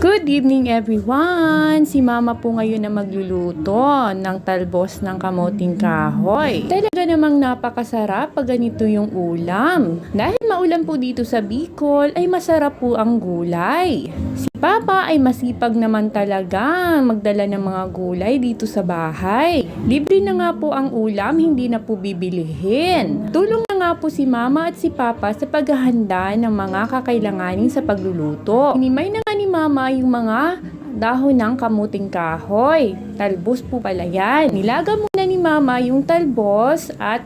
Good evening everyone! Si Mama po ngayon na magluluto ng talbos ng kamuting kahoy. Talaga namang napakasarap pag ganito yung ulam. Dahil maulan po dito sa Bicol ay masarap po ang gulay. Si Papa ay masipag naman talaga magdala ng mga gulay dito sa bahay. Libre na nga po ang ulam, hindi na po bibilihin. Tulong na nga po si Mama at si Papa sa paghahanda ng mga kakailanganin sa pagluluto. Hinimay na nga ni Mama yung mga dahon ng kamuting kahoy. Talbos po pala yan. Nilaga muna ni Mama yung talbos at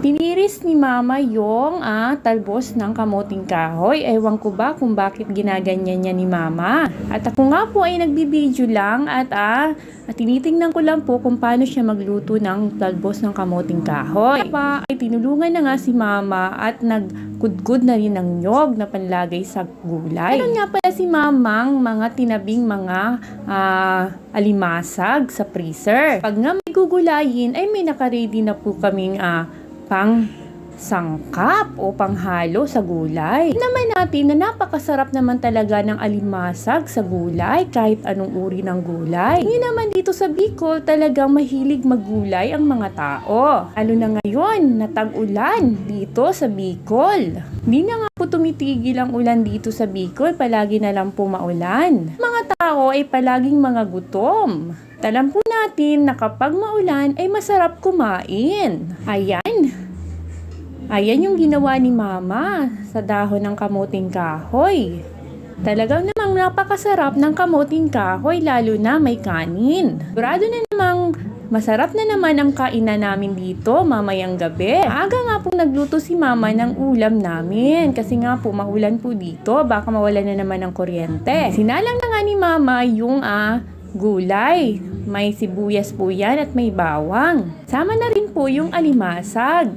piniris ni Mama yung talbos ng kamuting kahoy. Ewan ko ba kung bakit ginaganyan niya ni Mama. At ako nga po ay nagbibideo lang at tinitingnan ko lang po kung paano siya magluto ng talbos ng kamuting kahoy. Pa ay tinulungan na nga si Mama at nagkudkod na rin ng nyog na panlagay sa gulay. Meron nga pala si Mamang mga tinabing mga alimasag sa freezer. Pag nga may gugulayin ay may nakaready na po kaming pang sangkap o panghalo sa gulay. Naman natin na napakasarap naman talaga ng alimasag sa gulay kahit anong uri ng gulay. Ngayon naman dito sa Bicol talagang mahilig maggulay ang mga tao. Lalo na ngayon na tag-ulan dito sa Bicol. Di na nga po tumitigil ang ulan dito sa Bicol, palagi na lang po maulan. Mga tao ay palaging mga gutom. Alam po natin na kapag maulan ay masarap kumain. Ayan yung ginawa ni Mama sa dahon ng kamuting kahoy. Talagang namang napakasarap ng kamuting kahoy lalo na may kanin. Sigurado na namang masarap na naman ang kainan namin dito mamayang gabi. Aga nga po nagluto si Mama ng ulam namin kasi nga po maulan po dito, baka mawalan na naman ng kuryente. Sinalang na nga ni Mama yung gulay. May sibuyas po yan at may bawang. Sama na rin po yung alimasag.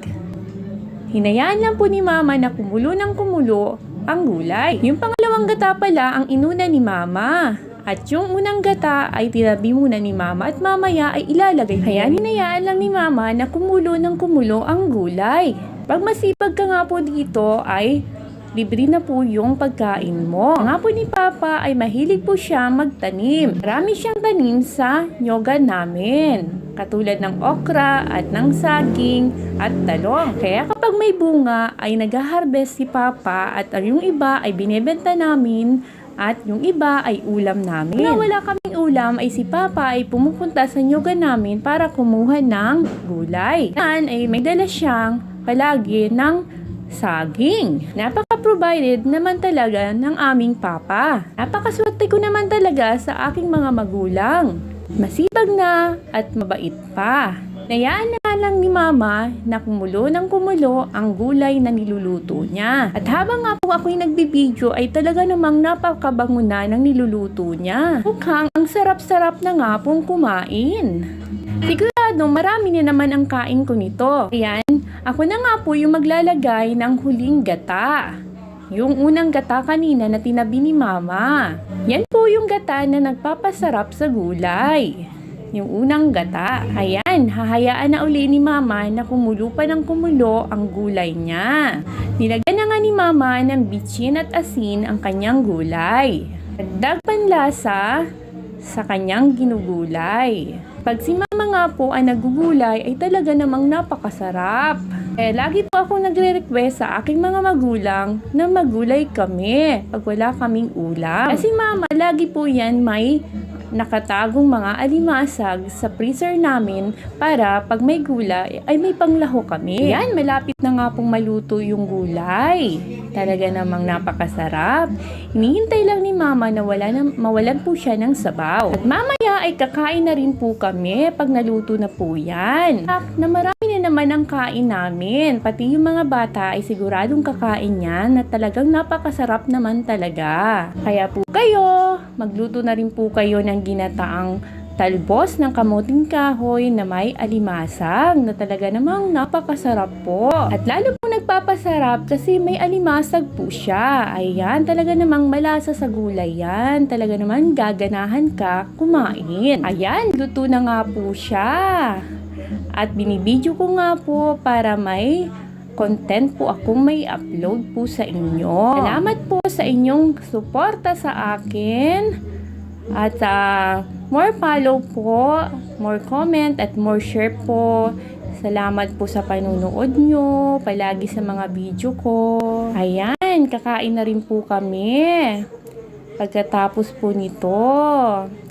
Hinayaan lang po ni Mama na kumulo ng kumulo ang gulay. Yung pangalawang gata pala ang inuna ni Mama. At yung unang gata ay tinabi muna ni Mama at mamaya ay ilalagay. Kaya hinayaan lang ni Mama na kumulo ng kumulo ang gulay. Pag masipag ka nga po dito ay libre na po yung pagkain mo. Nga po ni Papa ay mahilig po siya magtanim. Marami siyang tanim sa nyoga namin. Katulad ng okra at ng saging at talong. Kaya kapag may bunga ay nag-harvest si Papa at yung iba ay binebenta namin at yung iba ay ulam namin. Kung wala kaming ulam ay si Papa ay pumupunta sa nyoga namin para kumuha ng gulay. Yan ay may dala siyang palagi ng saging. Napaka-provided naman talaga ng aming Papa. Napakaswerte ko naman talaga sa aking mga magulang. Masipag na at mabait pa. Nayaan na lang ni Mama na kumulo ng kumulo ang gulay na niluluto niya. At habang nga po ako'y nagbibideo ay talaga namang napakabango na ng niluluto niya. Mukhang ang sarap-sarap na nga pong kumain. Sigurado marami na naman ang kain ko nito. Ayan, ako na nga po yung maglalagay ng huling gata. Yung unang gata kanina na tinabi ni Mama. Yan po yung gata na nagpapasarap sa gulay. Yung unang gata. Ayan, hahayaan na uli ni Mama na kumulo pa ng kumulo ang gulay niya. Nilagyan na nga ni Mama ng bitsin at asin ang kanyang gulay. Dagdag panlasa sa kanyang ginugulay. Pag si Mama nga po ang nagugulay ay talaga namang napakasarap. Lagi po akong nagre-request sa aking mga magulang na magulay kami pag wala kaming ulam. Kasi Mama, lagi po yan may nakatagong mga alimasag sa freezer namin para pag may gulay ay may panglaho kami. Yan, malapit na nga pong maluto yung gulay. Talaga namang napakasarap. Hinihintay lang ni Mama na mawalan po siya ng sabaw. At mamaya ay kakain na rin po kami pag naluto na po yan. Na marami na naman ang kain namin. Pati yung mga bata ay siguradong kakain yan na talagang napakasarap naman talaga. Kaya po kayo, magluto na rin po kayo ng ginataang talbos ng kamuting kahoy na may alimasag na talaga namang napakasarap po. At lalo po nagpapasarap kasi may alimasag po siya. Ayan, talaga namang malasa sa gulay yan. Talaga namang gaganahan ka kumain. Ayan, luto na nga po siya. At binibidyo ko nga po para may content po akong may upload po sa inyo. Salamat po sa inyong suporta sa akin. At more follow po, more comment at more share po. Salamat po sa panunood nyo palagi sa mga video ko. Ayan, kakain na rin po kami. Pagkatapos po nito,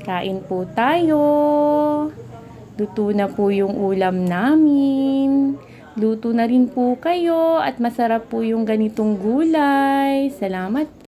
kain po tayo. Luto na po yung ulam namin. Luto na rin po kayo at masarap po yung ganitong gulay. Salamat po.